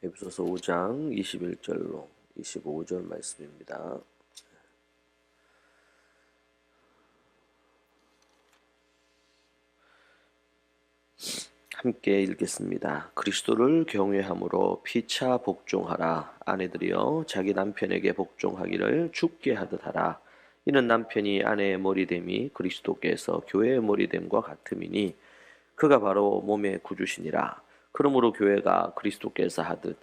에베소서 5장 21절로 25절 말씀입니다. 함께 읽겠습니다. 그리스도를 경외함으로 피차 복종하라. 아내들이여 자기 남편에게 복종하기를 주께 하듯 하라. 이는 남편이 아내의 머리됨이 그리스도께서 교회의 머리됨과 같음이니 그가 바로 몸의 구주시니라. 그러므로 교회가 그리스도께서 하듯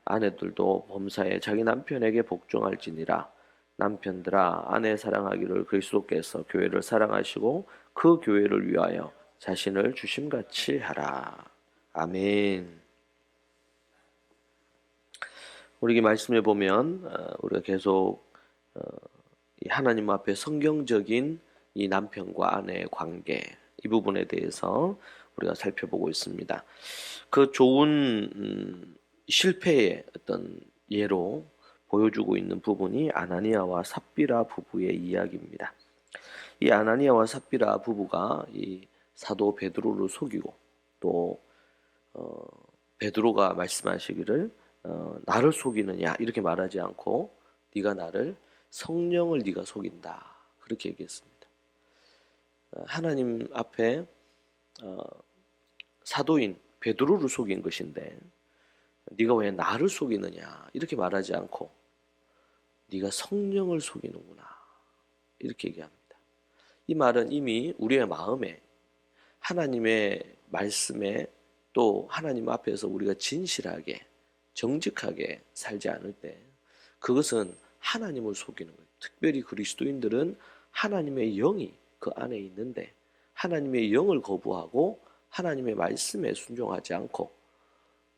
아내들도 범사에 자기 남편에게 복종할지니라. 남편들아 아내 사랑하기를 그리스도께서 교회를 사랑하시고 그 교회를 위하여 자신을 주심같이 하라. 아멘. 우리 말씀에 보면 우리가 계속 이 하나님 앞에 성경적인 이 남편과 아내의 관계, 이 부분에 대해서 우리가 살펴보고 있습니다. 그 좋은 실패의 어떤 예로 보여주고 있는 부분이 아나니아와 삽비라 부부의 이야기입니다. 이 아나니아와 삽비라 부부가 이 사도 베드로를 속이고 또 베드로가 말씀하시기를 나를 속이느냐 이렇게 말하지 않고 네가 나를 성령을 네가 속인다 그렇게 얘기했습니다. 하나님 앞에 사도인 베드로를 속인 것인데 네가 왜 나를 속이느냐 이렇게 말하지 않고 네가 성령을 속이는구나 이렇게 얘기합니다. 이 말은 이미 우리의 마음에 하나님의 말씀에 또 하나님 앞에서 우리가 진실하게 정직하게 살지 않을 때 그것은 하나님을 속이는 거예요. 특별히 그리스도인들은 하나님의 영이 그 안에 있는데 하나님의 영을 거부하고 하나님의 말씀에 순종하지 않고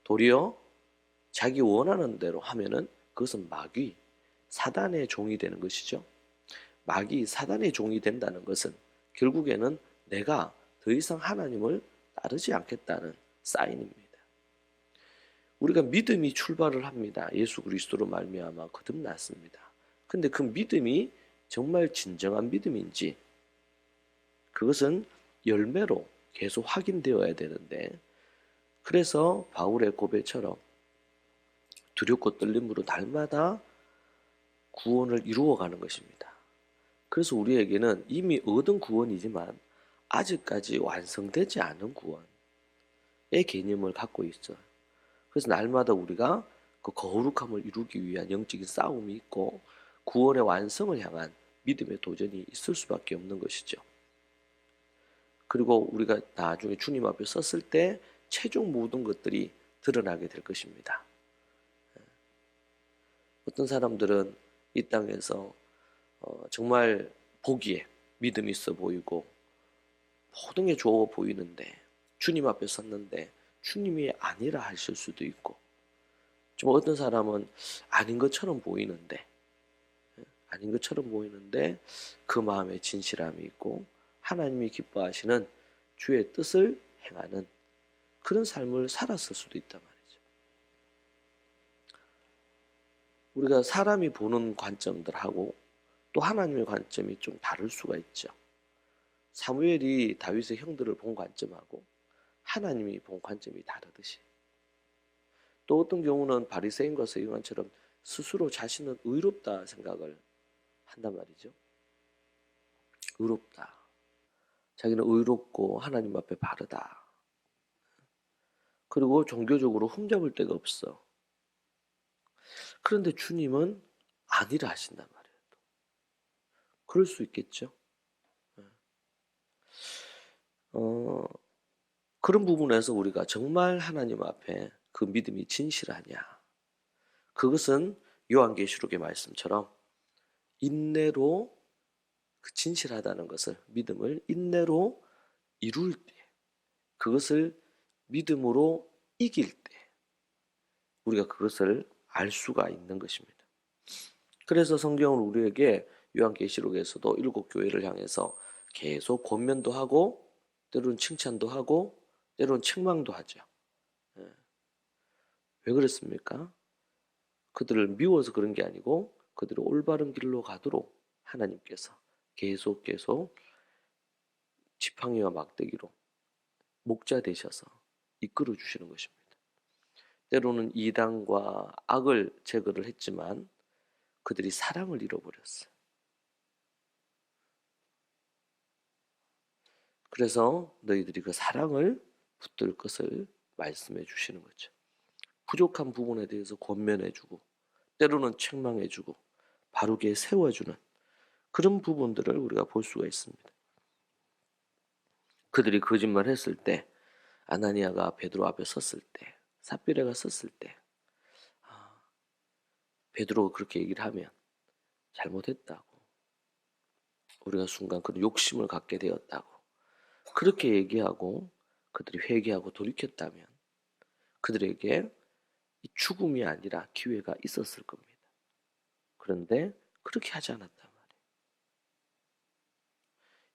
도리어 자기 원하는 대로 하면은 그것은 마귀, 사단의 종이 되는 것이죠. 마귀, 사단의 종이 된다는 것은 결국에는 내가 더 이상 하나님을 따르지 않겠다는 사인입니다. 우리가 믿음이 출발을 합니다. 예수 그리스도로 말미암아 거듭났습니다. 근데 그 믿음이 정말 진정한 믿음인지 그것은 열매로 계속 확인되어야 되는데 그래서 바울의 고백처럼 두렵고 떨림으로 날마다 구원을 이루어가는 것입니다. 그래서 우리에게는 이미 얻은 구원이지만 아직까지 완성되지 않은 구원의 개념을 갖고 있어요. 그래서 날마다 우리가 그 거룩함을 이루기 위한 영적인 싸움이 있고 구원의 완성을 향한 믿음의 도전이 있을 수밖에 없는 것이죠. 그리고 우리가 나중에 주님 앞에 섰을 때 최종 모든 것들이 드러나게 될 것입니다. 어떤 사람들은 이 땅에서 정말 보기에 믿음이 있어 보이고 모든 게 좋아 보이는데 주님 앞에 섰는데 주님이 아니라 하실 수도 있고 좀 어떤 사람은 아닌 것처럼 보이는데 그 마음에 진실함이 있고 하나님이 기뻐하시는 주의 뜻을 행하는 그런 삶을 살았을 수도 있단 말이죠. 우리가 사람이 보는 관점들하고 또 하나님의 관점이 좀 다를 수가 있죠. 사무엘이 다윗의 형들을 본 관점하고 하나님이 본 관점이 다르듯이 또 어떤 경우는 바리새인과 서기관처럼 스스로 자신은 의롭다 생각을 한단 말이죠. 의롭다. 자기는 의롭고 하나님 앞에 바르다. 그리고 종교적으로 흠잡을 데가 없어. 그런데 주님은 아니라 하신단 말이에요. 그럴 수 있겠죠. 그런 부분에서 우리가 정말 하나님 앞에 그 믿음이 진실하냐. 그것은 요한계시록의 말씀처럼 인내로 그 진실하다는 것을 믿음을 인내로 이룰 때 그것을 믿음으로 이길 때 우리가 그것을 알 수가 있는 것입니다. 그래서 성경은 우리에게 요한계시록에서도 7교회를 향해서 계속 권면도 하고 때로는 칭찬도 하고 때로는 책망도 하죠. 왜 그랬습니까? 그들을 미워서 그런 게 아니고 그들을 올바른 길로 가도록 하나님께서 계속 지팡이와 막대기로 목자 되셔서 이끌어 주시는 것입니다. 때로는 이단과 악을 제거를 했지만 그들이 사랑을 잃어버렸어요. 그래서 너희들이 그 사랑을 붙들 것을 말씀해 주시는 거죠. 부족한 부분에 대해서 권면해 주고 때로는 책망해 주고 바르게 세워주는 그런 부분들을 우리가 볼 수가 있습니다. 그들이 거짓말했을 때, 아나니아가 베드로 앞에 섰을 때, 삽비라가 섰을 때, 베드로가 그렇게 얘기를 하면 잘못했다고, 우리가 순간 그런 욕심을 갖게 되었다고 그렇게 얘기하고 그들이 회개하고 돌이켰다면 그들에게 죽음이 아니라 기회가 있었을 겁니다. 그런데 그렇게 하지 않았단 말이에요.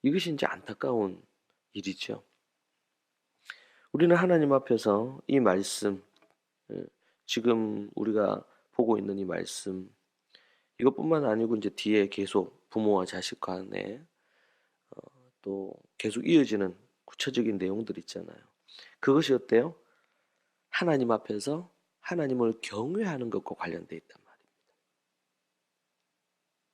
이것이 이제 안타까운 일이죠. 우리는 하나님 앞에서 이 말씀, 지금 우리가 보고 있는 이 말씀, 이것뿐만 아니고 이제 뒤에 계속 부모와 자식 간에 또 계속 이어지는 구체적인 내용들 있잖아요. 그것이 어때요? 하나님 앞에서 하나님을 경외하는 것과 관련되어 있단 말입니다.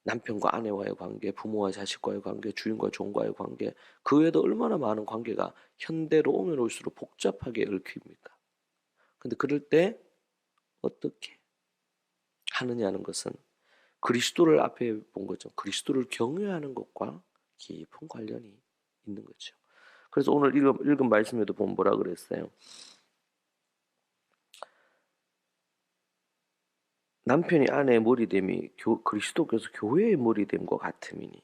남편과 아내와의 관계, 부모와 자식과의 관계, 주인과 종과의 관계, 그 외에도 얼마나 많은 관계가 현대로 오면 올수록 복잡하게 얽힙니까? 근데 그럴 때 어떻게 하느냐는 것은 그리스도를 앞에 본 거죠. 그리스도를 경외하는 것과 깊은 관련이 있는 거죠. 그래서 오늘 읽은 말씀에도 보면 뭐라 그랬어요? 남편이 아내의 머리됨이 그리스도께서 교회의 머리됨과 같음이니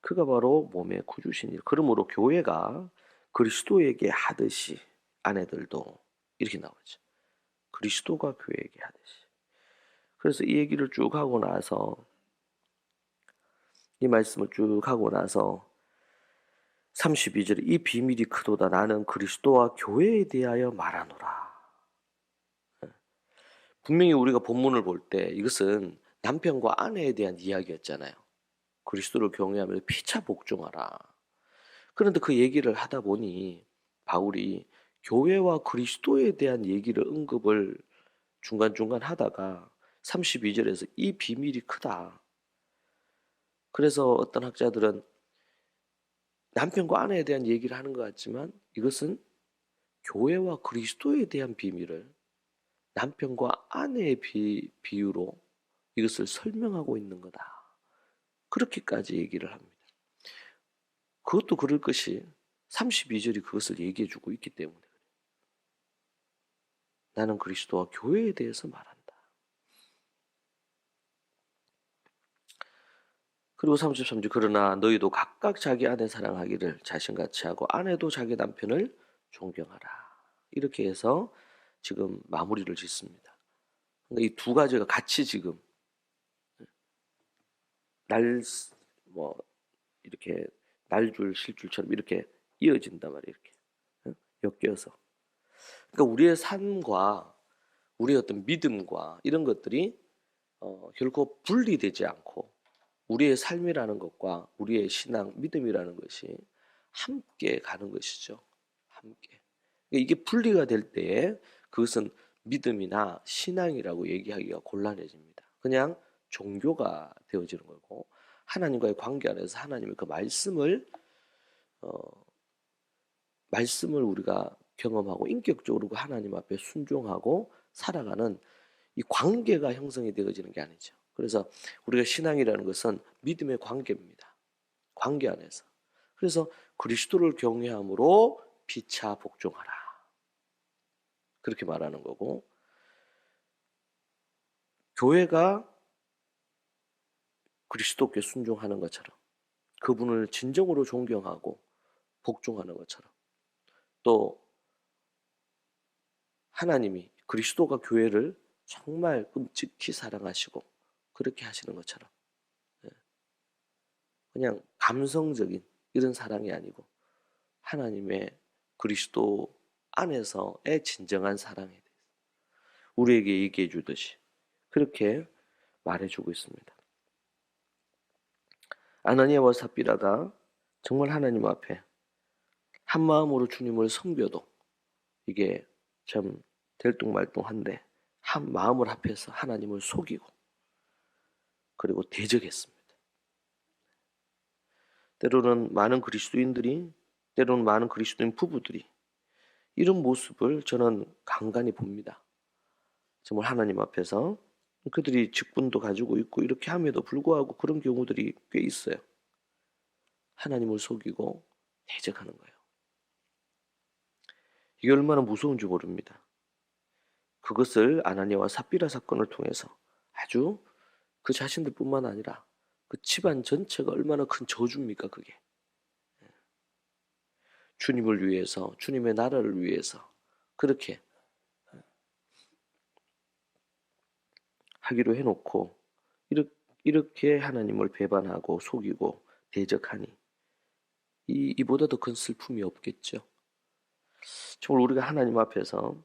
그가 바로 몸의 구주시니 그러므로 교회가 그리스도에게 하듯이 아내들도 이렇게 나오죠. 그리스도가 교회에게 하듯이. 그래서 이 얘기를 쭉 하고 나서 이 말씀을 쭉 하고 나서 32절에 이 비밀이 크도다 나는 그리스도와 교회에 대하여 말하노라. 분명히 우리가 본문을 볼 때 이것은 남편과 아내에 대한 이야기였잖아요. 그리스도를 경외하며 피차 복종하라. 그런데 그 얘기를 하다 보니 바울이 교회와 그리스도에 대한 얘기를 언급을 중간중간 하다가 32절에서 이 비밀이 크다. 그래서 어떤 학자들은 남편과 아내에 대한 얘기를 하는 것 같지만 이것은 교회와 그리스도에 대한 비밀을 남편과 아내의 비유로 이것을 설명하고 있는 거다. 그렇게까지 얘기를 합니다. 그것도 그럴 것이 32절이 그것을 얘기해 주고 있기 때문에 그래요. 나는 그리스도와 교회에 대해서 말한다. 그리고 33절 그러나 너희도 각각 자기 아내 사랑하기를 자신같이 하고 아내도 자기 남편을 존경하라. 이렇게 해서 지금 마무리를 짓습니다. 그러니까 이 두 가지가 같이 지금 뭐 이렇게 날줄 실줄처럼 이렇게 이어진단 말이에요. 이렇게 엮여서. 그러니까 우리의 삶과 우리의 어떤 믿음과 이런 것들이 결코 분리되지 않고 우리의 삶이라는 것과 우리의 신앙, 믿음이라는 것이 함께 가는 것이죠. 함께. 이게 분리가 될 때에 그것은 믿음이나 신앙이라고 얘기하기가 곤란해집니다. 그냥 종교가 되어지는 거고 하나님과의 관계 안에서 하나님의 그 말씀을 우리가 경험하고 인격적으로 그 하나님 앞에 순종하고 살아가는 이 관계가 형성이 되어지는 게 아니죠. 그래서 우리가 신앙이라는 것은 믿음의 관계입니다. 관계 안에서. 그래서 그리스도를 경외함으로 피차 복종하라. 그렇게 말하는 거고 교회가 그리스도께 순종하는 것처럼 그분을 진정으로 존경하고 복종하는 것처럼 또 하나님이 그리스도가 교회를 정말 끔찍히 사랑하시고 그렇게 하시는 것처럼 그냥 감성적인 이런 사랑이 아니고 하나님의 그리스도 안에서의 진정한 사랑에 대해서 우리에게 얘기해 주듯이 그렇게 말해주고 있습니다. 아나니아와 삽비라가 정말 하나님 앞에 한 마음으로 주님을 섬겨도 이게 참 들뚱말뚱한데 한 마음을 합해서 하나님을 속이고 그리고 대적했습니다. 때로는 많은 그리스도인 부부들이 이런 모습을 저는 간간히 봅니다. 정말 하나님 앞에서 그들이 직분도 가지고 있고 이렇게 함에도 불구하고 그런 경우들이 꽤 있어요. 하나님을 속이고 대적하는 거예요. 이게 얼마나 무서운지 모릅니다. 그것을 아나니아와 삽비라 사건을 통해서 아주 그 자신들뿐만 아니라 그 집안 전체가 얼마나 큰 저주입니까 그게. 주님을 위해서, 주님의 나라를 위해서 그렇게 하기로 해놓고 이렇게 하나님을 배반하고 속이고 대적하니 이보다 더 큰 슬픔이 없겠죠. 정말 우리가 하나님 앞에서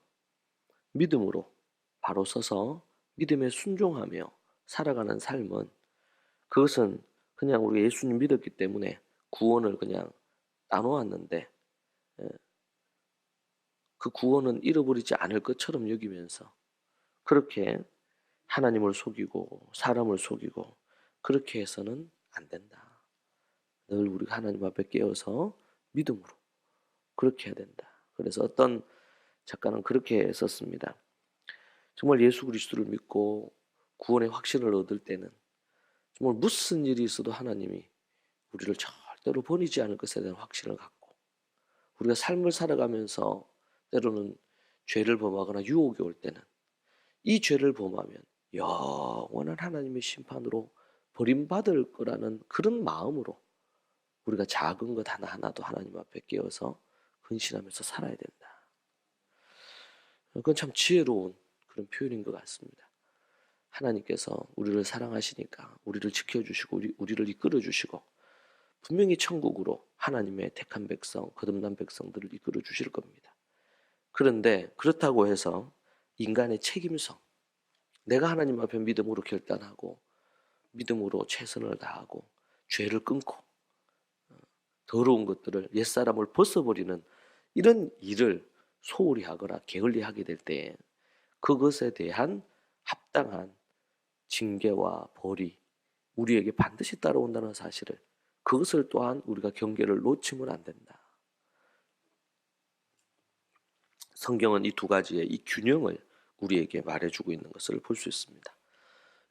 믿음으로 바로 서서 믿음에 순종하며 살아가는 삶은 그것은 그냥 우리가 예수님 믿었기 때문에 구원을 그냥 나눠왔는데 그 구원은 잃어버리지 않을 것처럼 여기면서 그렇게 하나님을 속이고 사람을 속이고 그렇게 해서는 안 된다. 늘 우리가 하나님 앞에 깨어서 믿음으로 그렇게 해야 된다. 그래서 어떤 작가는 그렇게 썼습니다. 정말 예수 그리스도를 믿고 구원의 확신을 얻을 때는 정말 무슨 일이 있어도 하나님이 우리를 절대로 버리지 않을 것에 대한 확신을 갖고 우리가 삶을 살아가면서 때로는 죄를 범하거나 유혹이 올 때는 이 죄를 범하면 영원한 하나님의 심판으로 버림받을 거라는 그런 마음으로 우리가 작은 것 하나하나도 하나님 앞에 깨어서 헌신하면서 살아야 된다. 그건 참 지혜로운 그런 표현인 것 같습니다. 하나님께서 우리를 사랑하시니까 우리를 지켜주시고 우리를 이끌어주시고 분명히 천국으로 하나님의 택한 백성, 거듭난 백성들을 이끌어 주실 겁니다. 그런데 그렇다고 해서 인간의 책임성, 내가 하나님 앞에 믿음으로 결단하고 믿음으로 최선을 다하고 죄를 끊고 더러운 것들을 옛사람을 벗어버리는 이런 일을 소홀히 하거나 게을리 하게 될 때 그것에 대한 합당한 징계와 벌이 우리에게 반드시 따라온다는 사실을 그것을 또한 우리가 경계를 놓치면 안 된다. 성경은 이 두 가지의 이 균형을 우리에게 말해주고 있는 것을 볼 수 있습니다.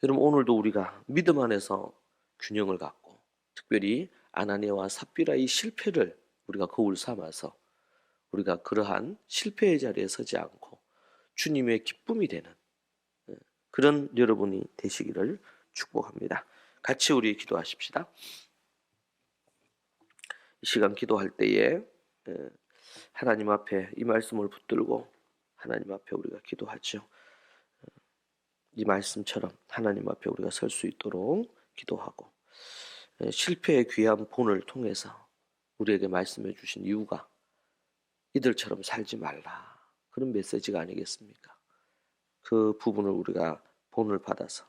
여러분 오늘도 우리가 믿음 안에서 균형을 갖고 특별히 아나니아와 삽비라의 실패를 우리가 거울 삼아서 우리가 그러한 실패의 자리에 서지 않고 주님의 기쁨이 되는 그런 여러분이 되시기를 축복합니다. 같이 우리 기도하십시다. 이 시간 기도할 때에 하나님 앞에 이 말씀을 붙들고 하나님 앞에 우리가 기도하죠. 이 말씀처럼 하나님 앞에 우리가 설 수 있도록 기도하고 실패의 귀한 본을 통해서 우리에게 말씀해 주신 이유가 이들처럼 살지 말라 그런 메시지가 아니겠습니까? 그 부분을 우리가 본을 받아서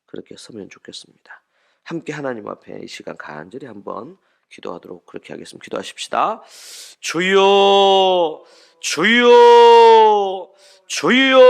그렇게 서면 좋겠습니다. 함께 하나님 앞에 이 시간 간절히 한번 기도하도록 그렇게 하겠습니다. 기도하십시다. 주여 주여 주여